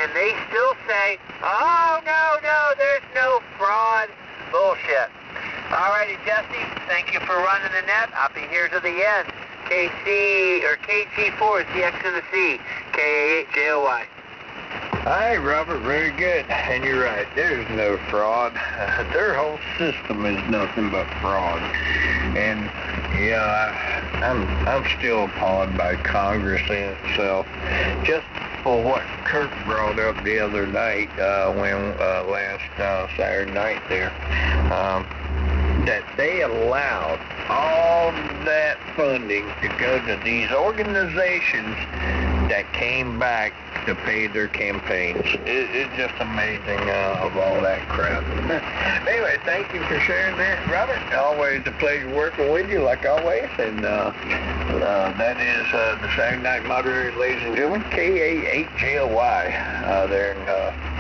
and they still say, oh, no, there's no fraud. Bullshit. Alrighty, Jesse, thank you for running the net. I'll be here to the end. KG4 is the X and the C. KAHJOY. Hi, Robert. Very good. And you're right. There's no fraud. Their whole system is nothing but fraud. And I'm still appalled by Congress in itself. Just for what Kirk brought up the other night, last Saturday night there, that they allowed all that funding to go to these organizations that came back to pay their campaigns. It's just amazing of all that crap. Anyway, thank you for sharing that, Robert. Always a pleasure working with you, like always. And that is the Saturday Night Moderator, ladies and gentlemen, KAHJOY, there in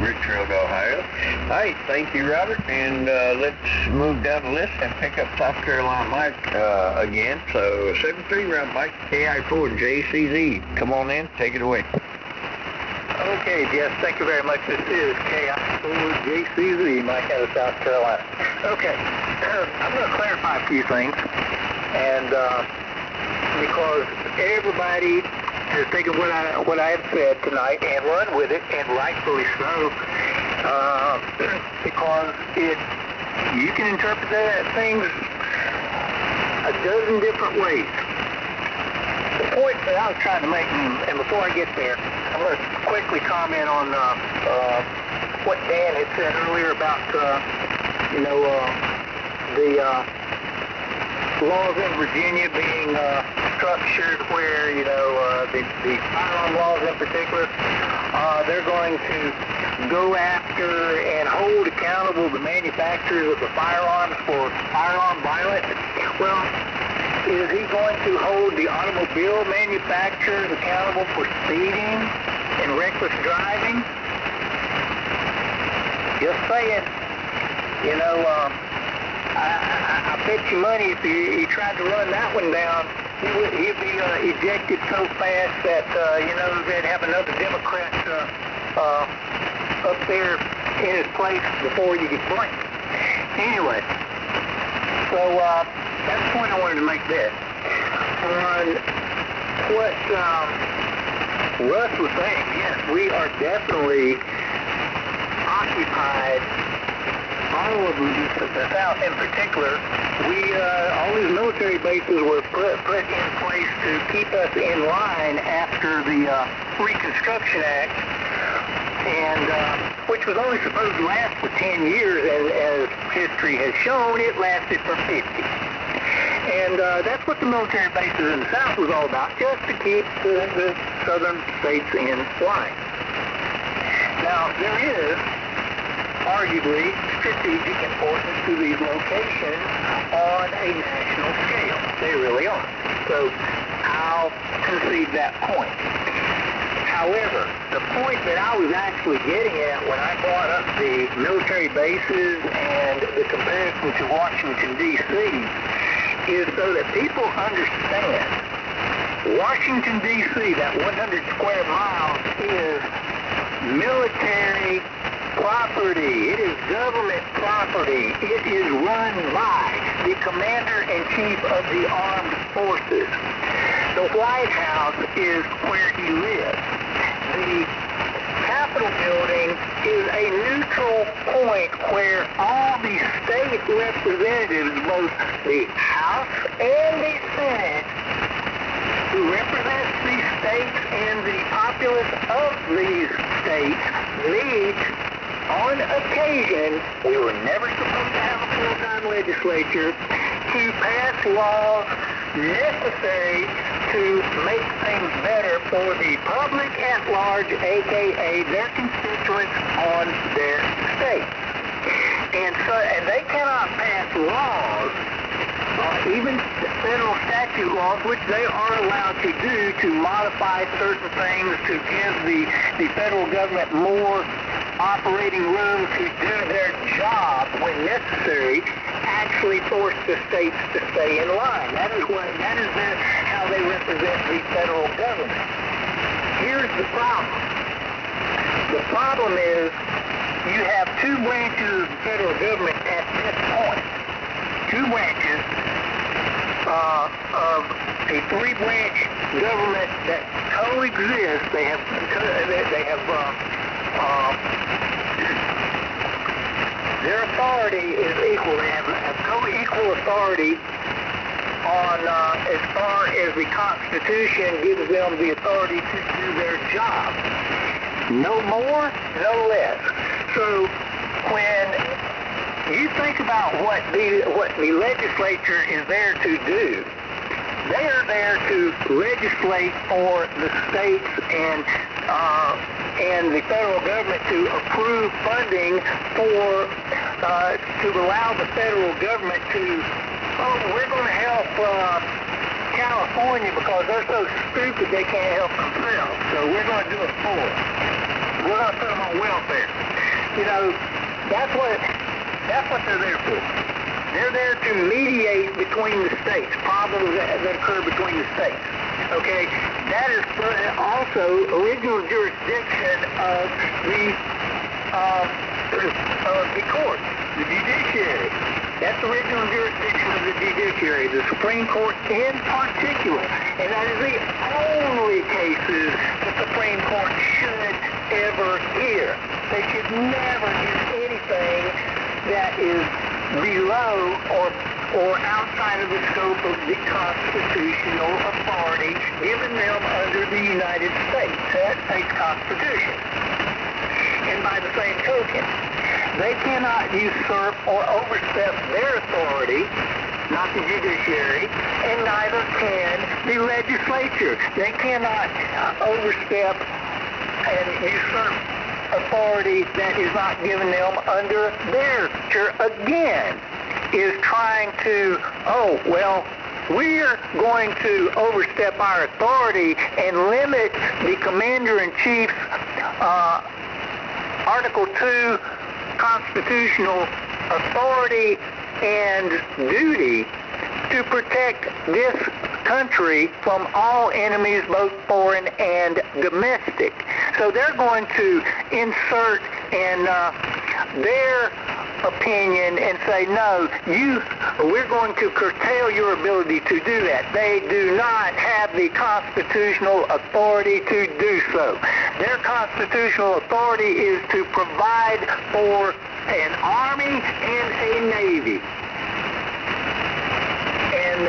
Richfield, Ohio. All right, thank you, Robert. And let's move down the list and pick up South Carolina Mike again. So 7-3 round Mike, KI4 JCZ. Come on in, take it away. Okay, Jess, thank you very much. This is KI4JCZ, Mike out of South Carolina. Okay, I'm going to clarify a few things, and because everybody has taken what I have said tonight and run with it, and rightfully so, because you can interpret things a dozen different ways. The point that I was trying to make, and before I get there, I'm going to quickly comment on what Dan had said earlier about, the laws in Virginia being structured where, the firearm laws in particular, they're going to go after and hold accountable the manufacturers of the firearms for firearm violence. Well, is he going to hold the automobile manufacturers accountable for speeding and reckless driving? Just saying. I bet you money if he tried to run that one down, he'd be ejected so fast that, they'd have another Democrat up there in his place before you get blamed. Anyway, so that's the point I wanted to make there. On what Russ was saying, yes, we are definitely occupied, all of the South in particular. All these military bases were put in place to keep us in line after the Reconstruction Act, and which was only supposed to last for 10 years, and as history has shown, it lasted for 50. And that's what the military bases in the South was all about, just to keep the southern states in line. Now, there is arguably strategic importance to these locations on a national scale. They really are. So I'll concede that point. However, the point that I was actually getting at when I brought up the military bases and the comparison to Washington, D.C., is so that people understand Washington, D.C., that 100 square miles, is military property. It is government property. It is run by the Commander-in-Chief of the Armed Forces. The White House is where he lives. The Capitol building is a neutral point where all the state representatives, both the House and the Senate, who represent these states and the populace of these states, meet on occasion. We were never supposed to have a full-time legislature to pass laws necessary to make things better for the public at large, a.k.a. their constituents on their state. And they cannot pass laws, even federal statute laws, which they are allowed to do, to modify certain things, to give the federal government more operating room to do their job when necessary, actually force the states to stay in line. That is how they represent the federal government. Here's the problem. The problem is you have two branches of the federal government at this point. Two branches of a three-branch government that coexist. Their authority is equal. They have co-equal authority on as far as the Constitution gives them the authority to do their job. No more, no less. So when you think about what the legislature is there to do, they are there to legislate for the states and the federal government to approve funding for to allow the federal government to, we're going to help California because they're so stupid they can't help themselves. So we're going to do it for them. We're going to put them on welfare. You know, that's what they're there for. They're there to mediate between the states, problems that occur between the states. Okay, that is also original jurisdiction of the court, the judiciary. That's original jurisdiction of the judiciary, the Supreme Court in particular. And that is the only cases the Supreme Court should ever hear. They should never hear anything that is below or outside of the scope of the constitutional authority given them under the United States Constitution. And by the same token, they cannot usurp or overstep their authority, not the judiciary, and neither can the legislature. They cannot overstep and usurp authority that is not given them under their church. Again, is trying to, we're going to overstep our authority and limit the Commander-in-Chief's Article 2 constitutional authority and duty to protect this country from all enemies, both foreign and domestic. So they're going to insert in their opinion and say, no, we're going to curtail your ability to do that. They do not have the constitutional authority to do so. Their constitutional authority is to provide for an army and a navy. And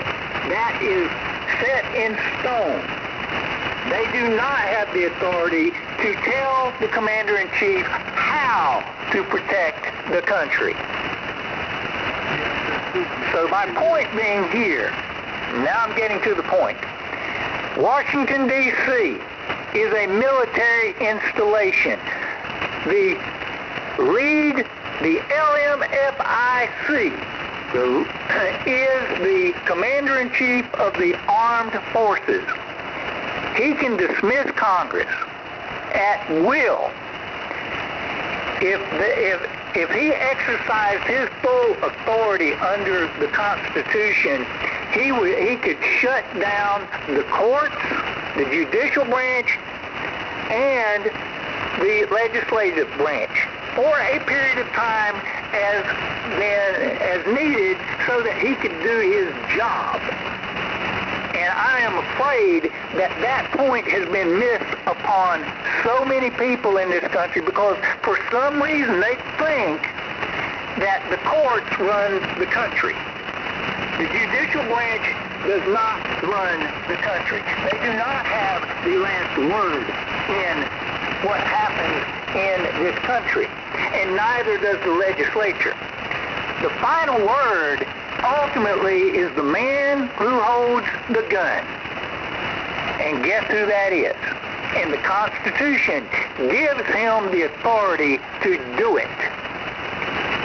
that is set in stone. They do not have the authority to tell the Commander-in-Chief how to protect the country. So my point being here, now I'm getting to the point. Washington, D.C. is a military installation. The LMFIC is the Commander-in-Chief of the Armed Forces. He can dismiss Congress at will. If he exercised his full authority under the Constitution, he could shut down the courts, the judicial branch, and the legislative branch for a period of time as needed so that he could do his job. And I am afraid that point has been missed upon so many people in this country because for some reason they think that the courts run the country. The judicial branch does not run the country. They do not have the last word in what happens in this country, and neither does the legislature. The final word ultimately is the man who holds the gun. And guess who that is? And the Constitution gives him the authority to do it.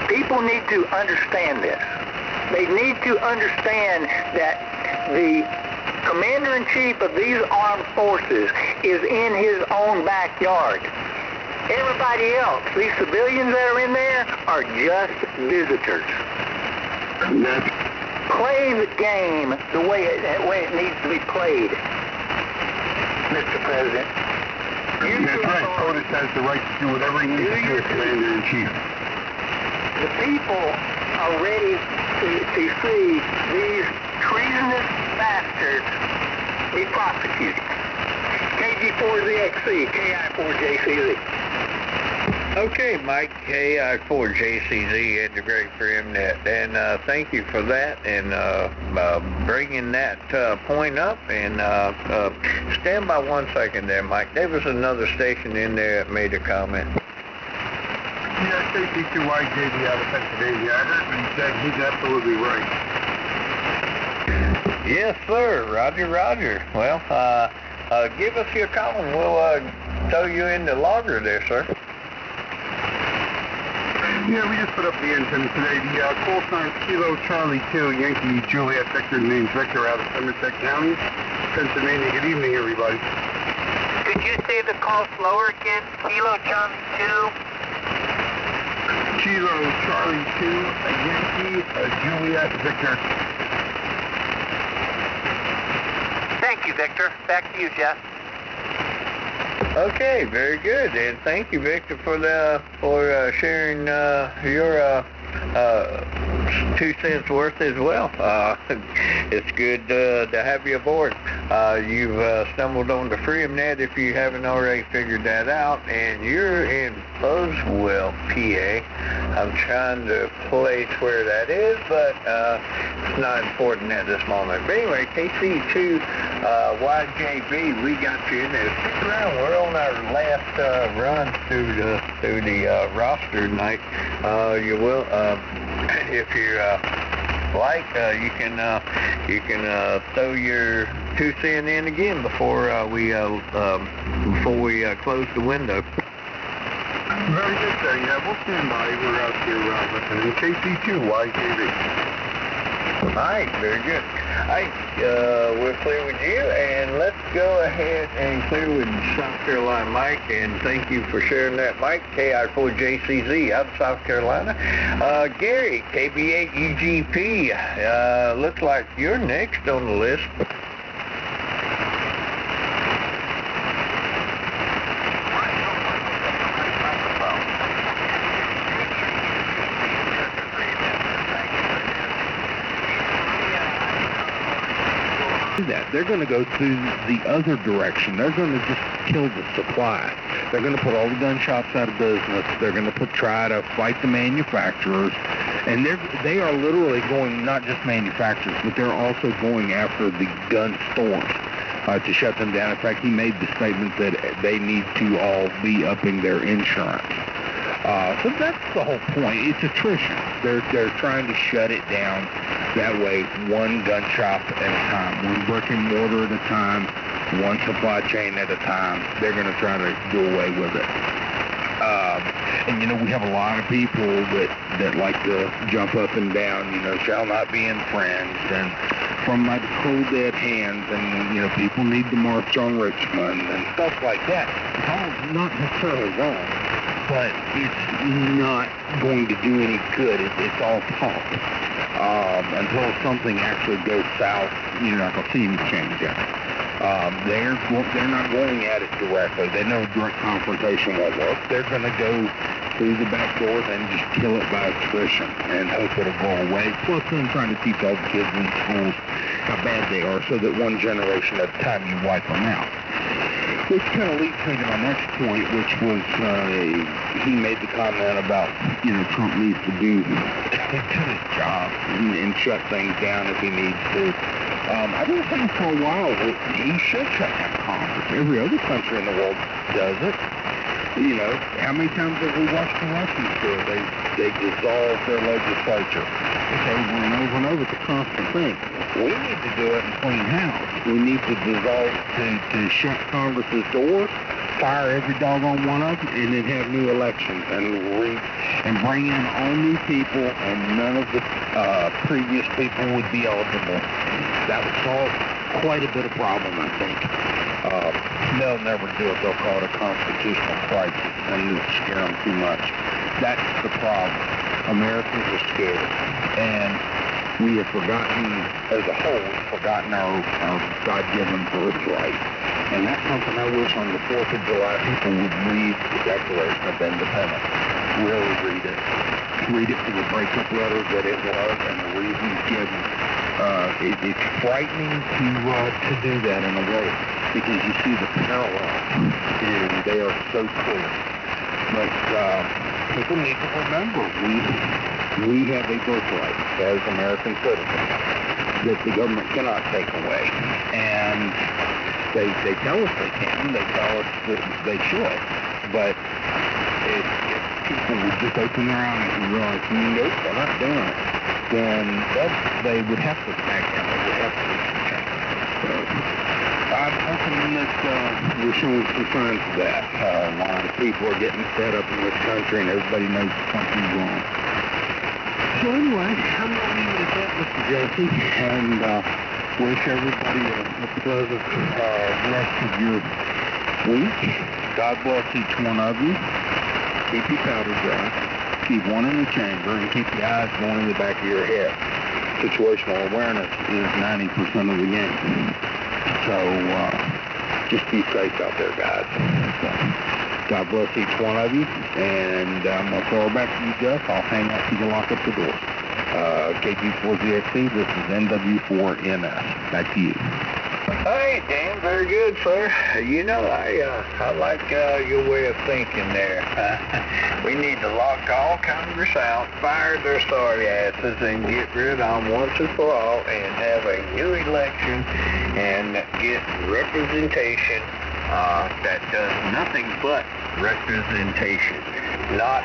People need to understand this. They need to understand that the Commander-in-Chief of these armed forces is in his own backyard. Everybody else, these civilians that are in there, are just visitors. Play the game the way it needs to be played, Mr. President. Use your authority. POTUS has the right to do whatever he needs to do as Commander-in-Chief. The people are ready to see these treasonous bastards be prosecuted. KG4ZXC, KI4JCZ. Okay, Mike, KI4JCZ at the Great FreedomNet, and thank you for that, and bringing that point up, and stand by 1 second there, Mike. There was another station in there that made a comment. Yeah, KC2YJB out of Pennsylvania. I heard what he said. He's absolutely right. Yes, sir. Roger, roger. Well, give us your call, and we'll throw you in the logger there, sir. Yeah, we just put up the antenna today. The call sign Kilo Charlie 2 Yankee Juliet Victor, named Victor, out of Somerset County, Pennsylvania. Good evening, everybody. Could you say the call slower again? Kilo Charlie 2? Kilo Charlie 2 Yankee Juliet Victor. Thank you, Victor. Back to you, Jeff. Okay, very good, and thank you, Victor, for sharing your 2 cents worth as well. It's good to have you aboard. You've stumbled on the FreedomNet if you haven't already figured that out, and you're in Boswell, PA. I'm trying to place where that is, but it's not important at this moment. But anyway, KC2 YJB, we got you in there. Stick around. We're on our last run through the roster tonight. You will, if you like, you can throw your 2 cents in again before we close the window. Very good, sir. Yeah, we'll stand by. We're out here listening. KC2 YJB. All right, very good. All right, we're clear with you, and let's go ahead and clear with South Carolina, Mike, and thank you for sharing that, Mike. KI4JCZ out of South Carolina. Gary, KB8EGP, looks like you're next on the list. That they're going to go to the other direction. They're going to just kill the supply. They're going to put all the gun shops out of business. They're going to try to fight the manufacturers, and they are literally going, not just manufacturers, but they're also going after the gun stores to shut them down. In fact, he made the statement that they need to all be upping their insurance. So that's the whole point. It's attrition. They're trying to shut it down. That way, one gun shop at a time, one brick and mortar at a time, one supply chain at a time. They're going to try to do away with it. And, we have a lot of people that like to jump up and down, shall not be infringed, and from my cold dead hands, and, people need to march on Richmond, and stuff like that. It's all not necessarily wrong, but it's not going to do any good. It's all talk. Until something actually goes south, you're not going to see any change in it. They're not going at it directly. They know direct confrontation won't work. They're going to go through the back doors and just kill it by attrition and hope it'll go away. Plus, then trying to teach all the kids in schools how bad they are so that one generation at a time you wipe them out. Which kind of leads me to my next point, which was he made the comment about, Trump needs to do his job and shut things down if he needs to. I don't think for a while he should shut down Congress. Every other country in the world does it. How many times have we watched the Russians do it? They dissolve their legislature. It's over and over and over. It's a constant thing. We need to do it in clean house. We need to dissolve, to shut Congress's doors, fire every doggone one of them, and then have new elections and bring in all new people, and none of the previous people would be eligible. That would solve quite a bit of problem, I think. They'll never do it. They'll call it a constitutional crisis, and it'll scare them too much. That's the problem. Americans are scared. And we have forgotten, as a whole, our God-given birthright. And that's something I wish on the 4th of July people would read the Declaration of Independence. Really read it. Read it for the breakup letter that it was and the reasons given. It's frightening to do that in a way because you see the parallels and they are so clear. But people need to remember we have a birthright as American citizens that the government cannot take away. And they tell us they can, they tell us that they should. But if people would just open their eyes and realize, nope, they're not doing it, then they would have to back down. They would have to change. So I'm hoping that we're showing some signs of that. A lot of people are getting fed up in this country, and everybody knows something's wrong. So anyway, I'm going to leave it at that, Mr. Jesse, and wish everybody a pleasant rest of your week. God bless each one of you. Keep your powder dry. Keep one in the chamber, and keep your eyes going in the back of your head. Situational awareness is 90% of the game. So just be safe out there, guys. So, God bless each one of you, and I'm going to throw it back to you, Jeff. I'll hang out till you lock up the door. KG4ZXC, this is NW4NS. Back to you. Hey, Dan, very good, sir. You know, I like your way of thinking there. We need to lock all Congress out, fire their sorry asses, and get rid of them once and for all, and have a new election, and get representation that does nothing but representation, not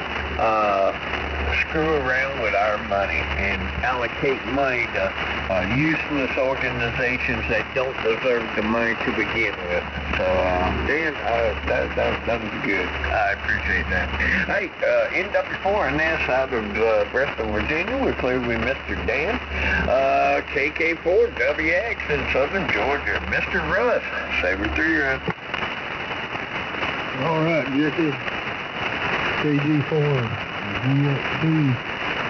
screw around with our money and allocate money to useless organizations that don't deserve the money to begin with. So, Dan, that was good. I appreciate that. Hey, NW4NS out of Bristol, Virginia. We're clear with Mr. Dan. KK4WX in Southern Georgia. Mr. Russ, 7-3 Russ. All right, Jesse. KG4, GXC.